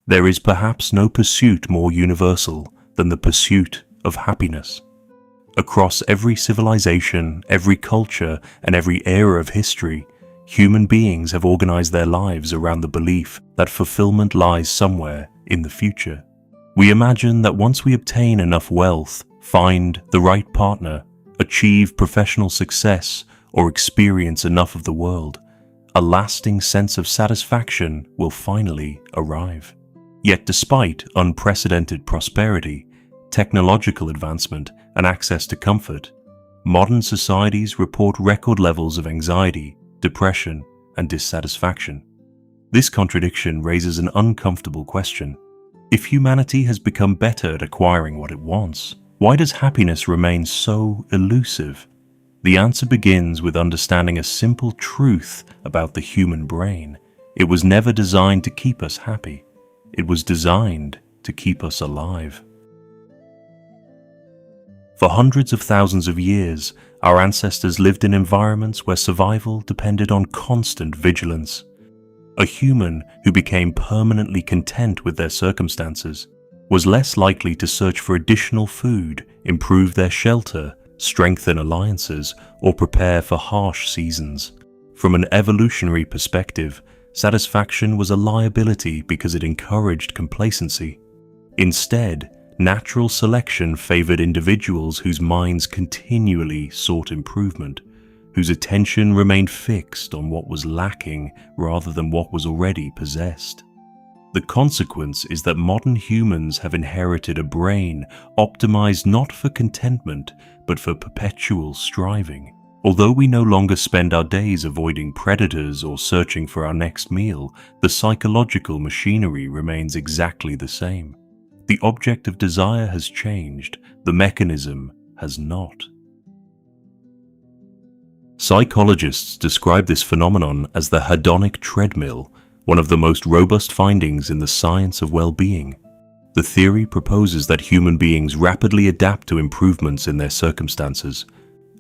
There is perhaps no pursuit more universal than the pursuit of happiness. Across every civilization, every culture, and every era of history, human beings have organized their lives around the belief that fulfillment lies somewhere in the future. We imagine that once we obtain enough wealth, find the right partner, achieve professional success, or experience enough of the world, a lasting sense of satisfaction will finally arrive. Yet despite unprecedented prosperity, technological advancement, and access to comfort, modern societies report record levels of anxiety, depression, and dissatisfaction. This contradiction raises an uncomfortable question. If humanity has become better at acquiring what it wants, why does happiness remain so elusive? The answer begins with understanding a simple truth about the human brain. It was never designed to keep us happy. It was designed to keep us alive. For hundreds of thousands of years, our ancestors lived in environments where survival depended on constant vigilance. A human who became permanently content with their circumstances was less likely to search for additional food, improve their shelter, strengthen alliances, or prepare for harsh seasons. From an evolutionary perspective, satisfaction was a liability because it encouraged complacency. Instead, natural selection favored individuals whose minds continually sought improvement, whose attention remained fixed on what was lacking rather than what was already possessed. The consequence is that modern humans have inherited a brain optimized not for contentment, but for perpetual striving. Although we no longer spend our days avoiding predators or searching for our next meal, the psychological machinery remains exactly the same. The object of desire has changed, the mechanism has not. Psychologists describe this phenomenon as the hedonic treadmill, one of the most robust findings in the science of well-being. The theory proposes that human beings rapidly adapt to improvements in their circumstances.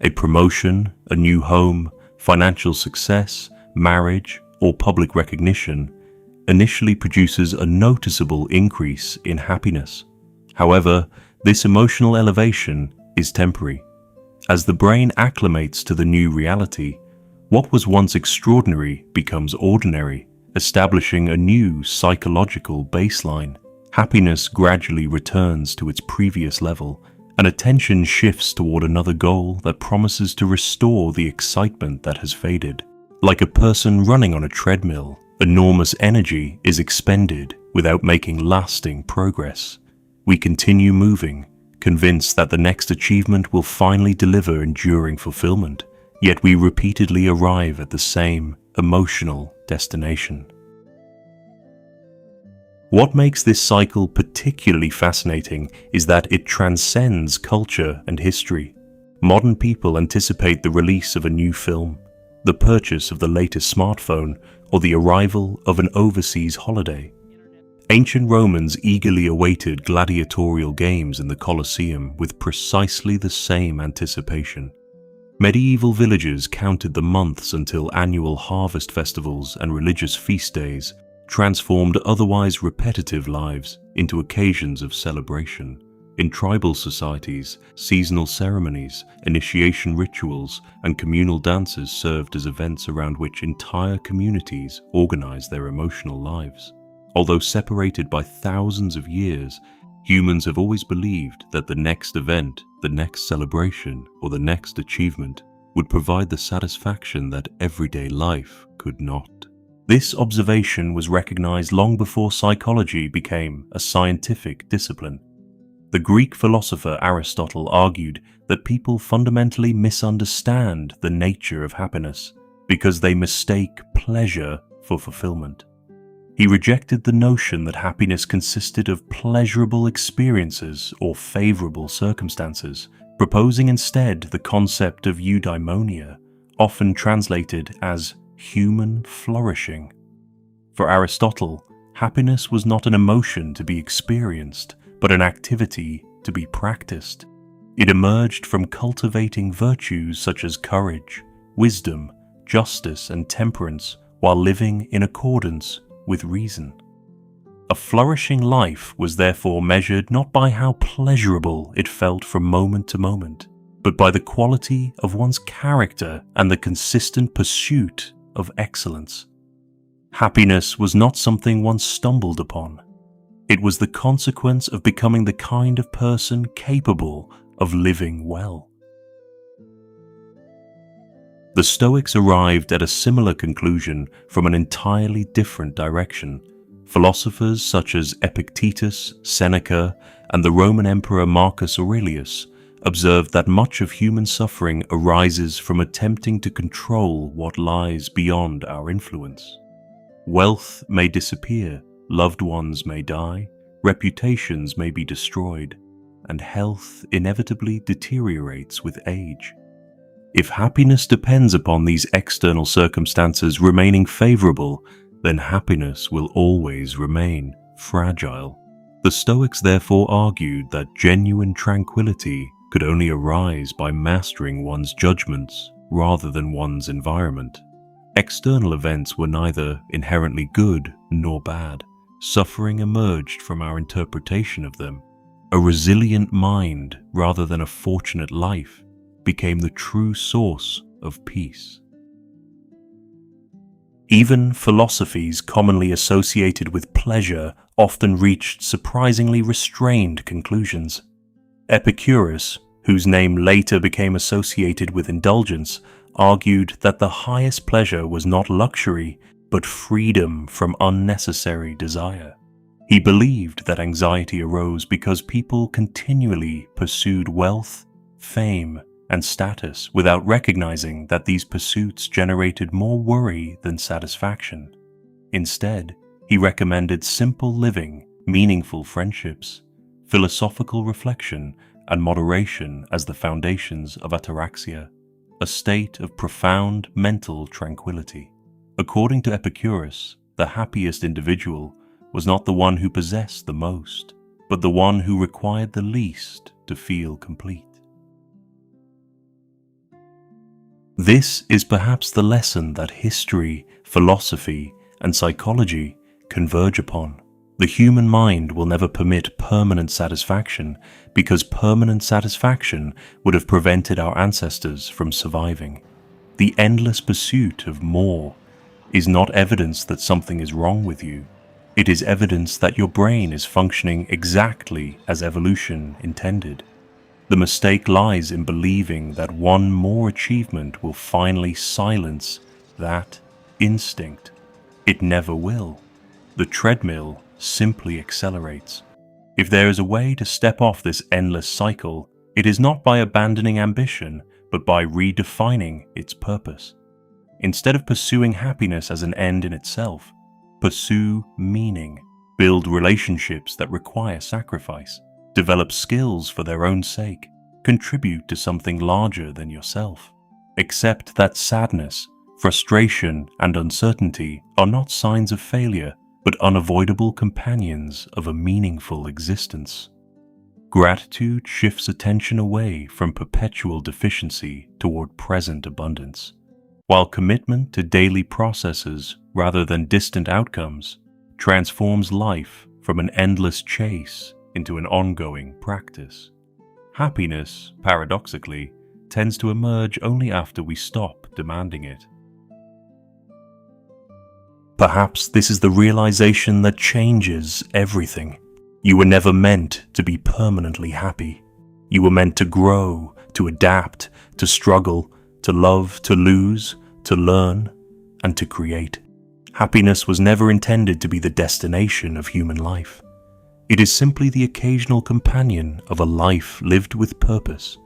A promotion, a new home, financial success, marriage, or public recognition initially produces a noticeable increase in happiness. However, this emotional elevation is temporary. As the brain acclimates to the new reality, what was once extraordinary becomes ordinary, establishing a new psychological baseline. Happiness gradually returns to its previous level, and attention shifts toward another goal that promises to restore the excitement that has faded. Like a person running on a treadmill, enormous energy is expended without making lasting progress. We continue moving, convinced that the next achievement will finally deliver enduring fulfillment, yet we repeatedly arrive at the same emotional destination. What makes this cycle particularly fascinating is that it transcends culture and history. Modern people anticipate the release of a new film, the purchase of the latest smartphone, or the arrival of an overseas holiday. Ancient Romans eagerly awaited gladiatorial games in the Colosseum with precisely the same anticipation. Medieval villagers counted the months until annual harvest festivals and religious feast days transformed otherwise repetitive lives into occasions of celebration. In tribal societies, seasonal ceremonies, initiation rituals, and communal dances served as events around which entire communities organized their emotional lives. Although separated by thousands of years, humans have always believed that the next event, the next celebration, or the next achievement would provide the satisfaction that everyday life could not. This observation was recognized long before psychology became a scientific discipline. The Greek philosopher Aristotle argued that people fundamentally misunderstand the nature of happiness because they mistake pleasure for fulfillment. He rejected the notion that happiness consisted of pleasurable experiences or favorable circumstances, proposing instead the concept of eudaimonia, often translated as human flourishing. For Aristotle, happiness was not an emotion to be experienced, but an activity to be practiced. It emerged from cultivating virtues such as courage, wisdom, justice, and temperance while living in accordance with reason. A flourishing life was therefore measured not by how pleasurable it felt from moment to moment, but by the quality of one's character and the consistent pursuit of excellence. Happiness was not something one stumbled upon. It was the consequence of becoming the kind of person capable of living well. The Stoics arrived at a similar conclusion from an entirely different direction. Philosophers such as Epicurus, Seneca, and the Roman Emperor Marcus Aurelius observed that much of human suffering arises from attempting to control what lies beyond our influence. Wealth may disappear, loved ones may die, reputations may be destroyed, and health inevitably deteriorates with age. If happiness depends upon these external circumstances remaining favorable, then happiness will always remain fragile. The Stoics therefore argued that genuine tranquility could only arise by mastering one's judgments rather than one's environment. External events were neither inherently good nor bad. Suffering emerged from our interpretation of them. A resilient mind, rather than a fortunate life, became the true source of peace. Even philosophies commonly associated with pleasure often reached surprisingly restrained conclusions. Epicurus, whose name later became associated with indulgence, argued that the highest pleasure was not luxury, but freedom from unnecessary desire. He believed that anxiety arose because people continually pursued wealth, fame, and status without recognizing that these pursuits generated more worry than satisfaction. Instead, he recommended simple living, meaningful friendships, philosophical reflection, and moderation as the foundations of ataraxia, a state of profound mental tranquility. According to Epicurus, the happiest individual was not the one who possessed the most, but the one who required the least to feel complete. This is perhaps the lesson that history, philosophy, and psychology converge upon. The human mind will never permit permanent satisfaction because permanent satisfaction would have prevented our ancestors from surviving. The endless pursuit of more is not evidence that something is wrong with you. It is evidence that your brain is functioning exactly as evolution intended. The mistake lies in believing that one more achievement will finally silence that instinct. It never will. The treadmill simply accelerates. If there is a way to step off this endless cycle, it is not by abandoning ambition, but by redefining its purpose. Instead of pursuing happiness as an end in itself, pursue meaning. Build relationships that require sacrifice. Develop skills for their own sake. Contribute to something larger than yourself. Accept that sadness, frustration, and uncertainty are not signs of failure, but unavoidable companions of a meaningful existence. Gratitude shifts attention away from perpetual deficiency toward present abundance, while commitment to daily processes rather than distant outcomes transforms life from an endless chase into an ongoing practice. Happiness, paradoxically, tends to emerge only after we stop demanding it. Perhaps this is the realization that changes everything. You were never meant to be permanently happy. You were meant to grow, to adapt, to struggle, to love, to lose, to learn, and to create. Happiness was never intended to be the destination of human life. It is simply the occasional companion of a life lived with purpose.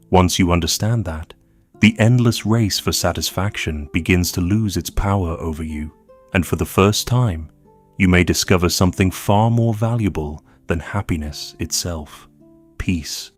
Once you understand that, the endless race for satisfaction begins to lose its power over you, and for the first time, you may discover something far more valuable than happiness itself: peace.